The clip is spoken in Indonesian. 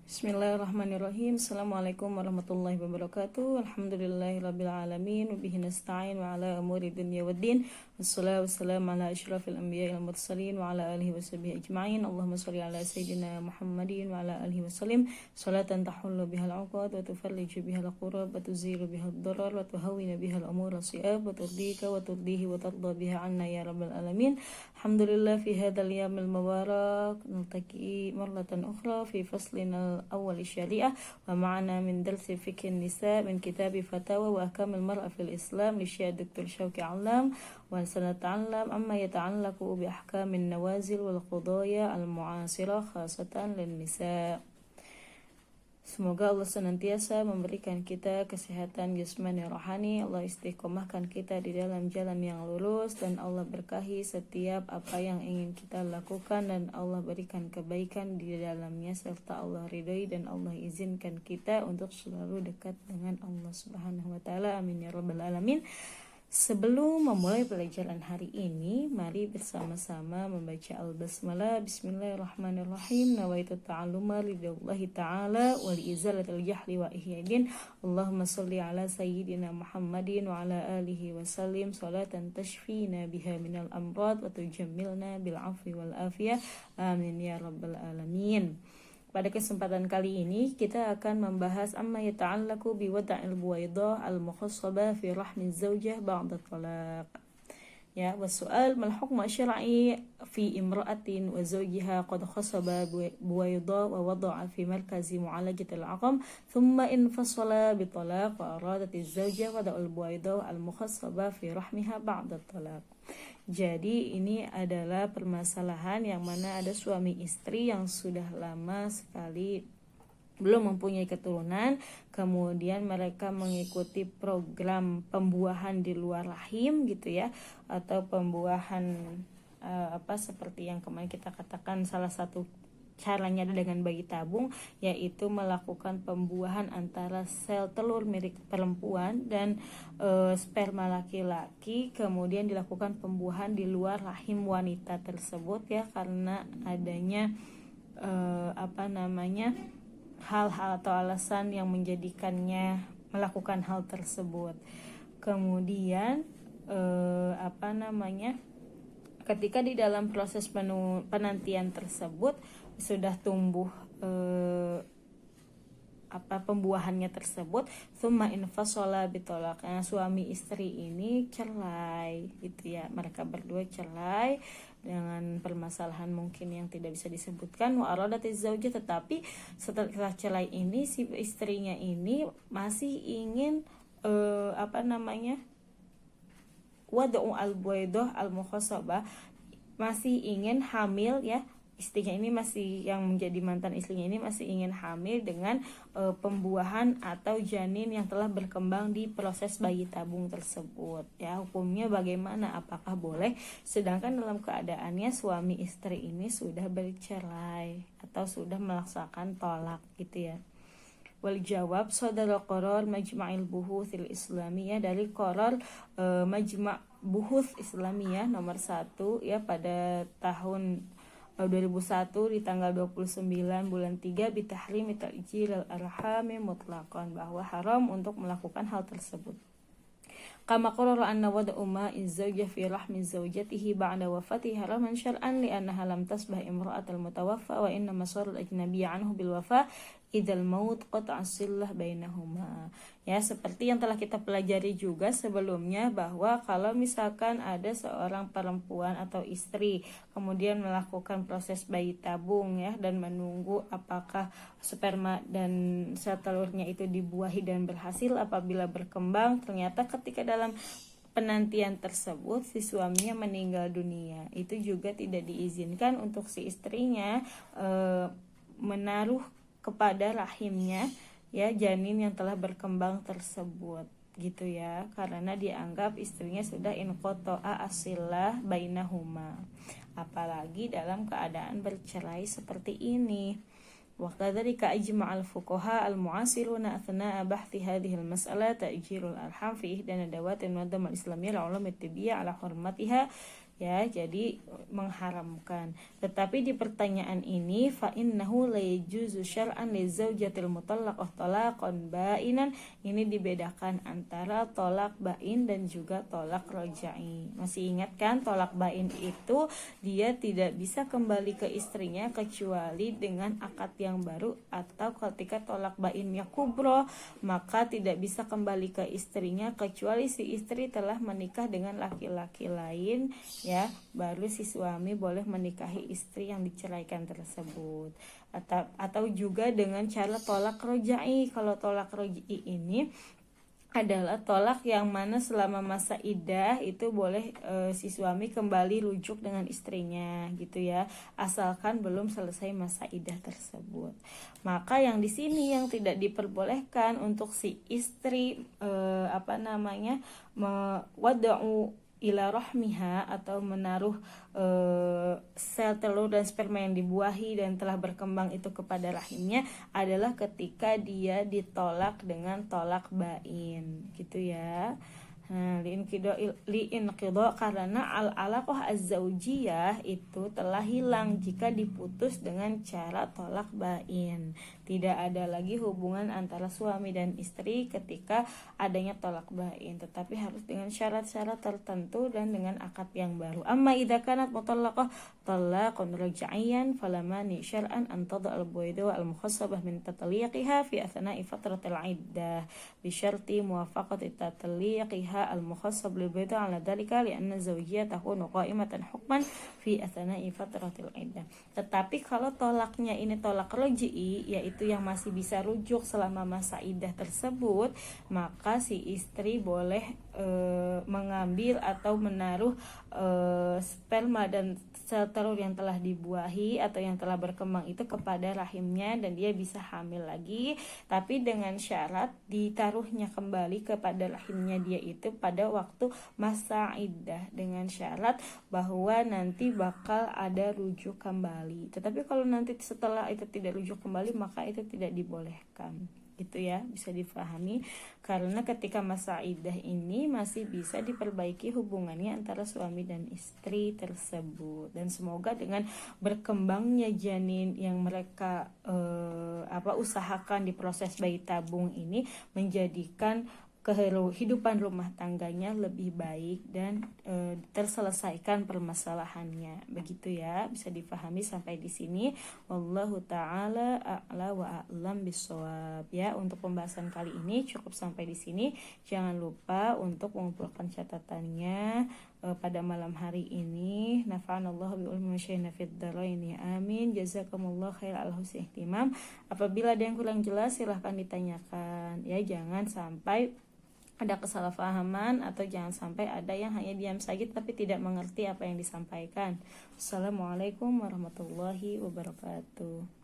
Bismillahirrahmanirrahim. Assalamualaikum warahmatullahi wabarakatuh. Alhamdulillahirabbil alamin wa bihi nasta'in wa ala umuri dunya waddin. Wassalatu wassalamu ala asyrafil anbiya'i wal mursalin wa ala alihi washabihi ajma'in. Allahumma shalli ala sayyidina Muhammadin wa ala alihi wasallim. Salatan tahullu bihal 'uqad wa tufarriju bihal qurab wa tuzilu bihal darar wa tuhawwinu bihal umura si'ab wa turdika wa turdihi wa tarda biha 'anna ya rabbal alamin. Alhamdulillah fi hadzal yawmil mubarak naltaqi marratan ukhra fi faslina أول الشريعة ومعنا من درس فقه النساء من كتاب فتاوى وأحكام المرأة في الإسلام للشيخ الدكتور شوقي علام وسنتعلم أما يتعلق بأحكام النوازل والقضايا المعاصرة خاصة للنساء. Semoga Allah senantiasa memberikan kita kesehatan jasmani rohani, Allah istiqomahkan kita di dalam jalan yang lurus, dan Allah berkahi setiap apa yang ingin kita lakukan, dan Allah berikan kebaikan di dalamnya, serta Allah ridhoi dan Allah izinkan kita untuk selalu dekat dengan Allah Subhanahu wa taala. Amin ya rabbal alamin. Sebelum memulai pelajaran hari ini, mari bersama-sama membaca al-basmalah. Bismillahirrahmanirrahim. Nawaitu ta'alluma lillahi ta'ala wa li'izalatil jahli wa ihyadin. Allahumma salli ala sayyidina Muhammadin wa ala alihi wa sallim salatan tashfina biha minal amrad wa tujammilna bil afwi wal afiyah. Amin ya rabbal alamin. Pada kesempatan kali ini kita akan membahas amma yata'allaqu bi wada'il buwaidah al-mukhassabah fi rahmi zaujah ba'da talaq. Ya, wasu'al mal hukmu syar'i fi imra'atin wa zawjiha qad khassaba buwaidah wa wada'a fi markazi mu'alajatil aqam thumma infasala bi talaq wa aradat az-zawjah wada'ul buwaidah al-mukhassabah fi rahmiha ba'da talaq. Jadi ini adalah permasalahan yang mana ada suami istri yang sudah lama sekali belum mempunyai keturunan, kemudian mereka mengikuti program pembuahan di luar rahim gitu ya, atau pembuahan seperti yang kemarin kita katakan salah satu caranya dengan bayi tabung, yaitu melakukan pembuahan antara sel telur milik perempuan dan sperma laki-laki, kemudian dilakukan pembuahan di luar rahim wanita tersebut ya, karena adanya hal-hal atau alasan yang menjadikannya melakukan hal tersebut. Kemudian ketika di dalam proses penantian tersebut sudah tumbuh pembuahannya tersebut, summa infasala bitolak. Nah, suami istri ini cerai gitu ya, mereka berdua cerai dengan permasalahan mungkin yang tidak bisa disebutkan. Wa aradatiz zaujah, tetapi setelah cerai ini si istrinya ini masih ingin wada'u al-buwaidah al-mukhassabah, masih ingin hamil ya. Istrinya ini masih, yang menjadi mantan istrinya ini masih ingin hamil dengan pembuahan atau janin yang telah berkembang di proses bayi tabung tersebut. Ya, hukumnya bagaimana? Apakah boleh? Sedangkan dalam keadaannya suami istri ini sudah bercerai atau sudah melaksanakan tolak gitu ya. Wal jawab sadara qarar Majma'il Buhuthil Islamiyah, dari qarar Majma' Buhuth Islamiyah nomor 1 ya pada tahun 2001 di tanggal 29 bulan 3 bitahrim ta'jil al-arham mutlaqan, bahwa haram untuk melakukan hal tersebut. Kama qarara anna wada'u ma'iz zawjah fi rahmi zawjatihi ba'da wafatihi haraman syar'an li'annaha lam tasbah imra'atal mutawaffa wa inna masar al-ajnabiyya anhu bil wafa idal maut qat'a sillah bainahuma. Ya, seperti yang telah kita pelajari juga sebelumnya, bahwa kalau misalkan ada seorang perempuan atau istri kemudian melakukan proses bayi tabung ya, dan menunggu apakah sperma dan sel telurnya itu dibuahi dan berhasil, apabila berkembang ternyata ketika dalam penantian tersebut si suaminya meninggal dunia, itu juga tidak diizinkan untuk si istrinya menaruh kepada rahimnya ya janin yang telah berkembang tersebut gitu ya, karena dianggap istrinya sudah inqata'a as-sillah bainahuma, apalagi dalam keadaan bercerai seperti ini. Waqtadzalika ajma'al fuqaha al-mu'asiruna athna'a bahthi hadhihi al-mas'alah ta'jilul arham fi ihdan adawat an-nadam al-islamiyyah al-ulum at-tibiyyah ala hurmatiha ya, jadi mengharamkan. Tetapi di pertanyaan ini fa innahu la yajuzu syar'an li zaujatil mutallaqah talaqan ba'inan, ini dibedakan antara tolak bain dan juga tolak roja'i. Masih ingat kan, tolak bain itu dia tidak bisa kembali ke istrinya kecuali dengan akad yang baru, atau ketika tolak bainnya kubro maka tidak bisa kembali ke istrinya kecuali si istri telah menikah dengan laki-laki lain, ya, baru si suami boleh menikahi istri yang diceraikan tersebut. Atau juga dengan cara tolak roja'i. Kalau tolak roja'i ini adalah tolak yang mana selama masa iddah itu boleh si suami kembali rujuk dengan istrinya gitu ya, asalkan belum selesai masa iddah tersebut. Maka yang di sini yang tidak diperbolehkan untuk si istri wada'u ila rahmiha, atau menaruh sel telur dan sperma yang dibuahi dan telah berkembang itu kepada rahimnya, adalah ketika dia ditolak dengan tolak bain gitu ya. Nah, liinqidha karena al-alaqah az-zaujiyah itu telah hilang jika diputus dengan cara tolak bain. Tidak ada lagi hubungan antara suami dan istri ketika adanya tolak bain, tetapi harus dengan syarat-syarat tertentu dan dengan akad yang baru. Amma idza kanat mutallaqah talaqan raj'iyan falamani syar'an an tad'a al-bayda al-mukhassabah min tatliqiha fi athna'i fatratil 'iddah bi syarti muwafaqati tatliqiha al-mukhassab lil bayda 'ala dhalika li'anna zawjiyah takunu qa'imatan hukman fi athna'i fatratil 'iddah. Tetapi kalau tolaknya ini tolak raj'i, yaitu yang masih bisa rujuk selama masa iddah tersebut, maka si istri boleh mengambil atau menaruh sperma dan sel telur yang telah dibuahi atau yang telah berkembang itu kepada rahimnya, dan dia bisa hamil lagi, tapi dengan syarat ditaruhnya kembali kepada rahimnya dia itu pada waktu masa iddah, dengan syarat bahwa nanti bakal ada rujuk kembali. Tetapi kalau nanti setelah itu tidak rujuk kembali, maka itu tidak dibolehkan. Gitu ya, bisa difahami, karena ketika masa iddah ini masih bisa diperbaiki hubungannya antara suami dan istri tersebut. Dan semoga dengan berkembangnya janin yang mereka usahakan di proses bayi tabung ini menjadikan kehidupan rumah tangganya lebih baik dan terselesaikan permasalahannya. Begitu ya, bisa difahami sampai di sini. Wallahu taala a'la wa a'lam bissawab. Ya, untuk pembahasan kali ini cukup sampai di sini. Jangan lupa untuk mengumpulkan catatannya pada malam hari ini. Nafa'anallahu bi ulumi syai'in fid dharaini. Amin. Jazakumullah khair al husni ihtimam. Apabila ada yang kurang jelas silahkan ditanyakan. Ya, jangan sampai ada kesalahpahaman atau jangan sampai ada yang hanya diam saja tapi tidak mengerti apa yang disampaikan. Assalamualaikum warahmatullahi wabarakatuh.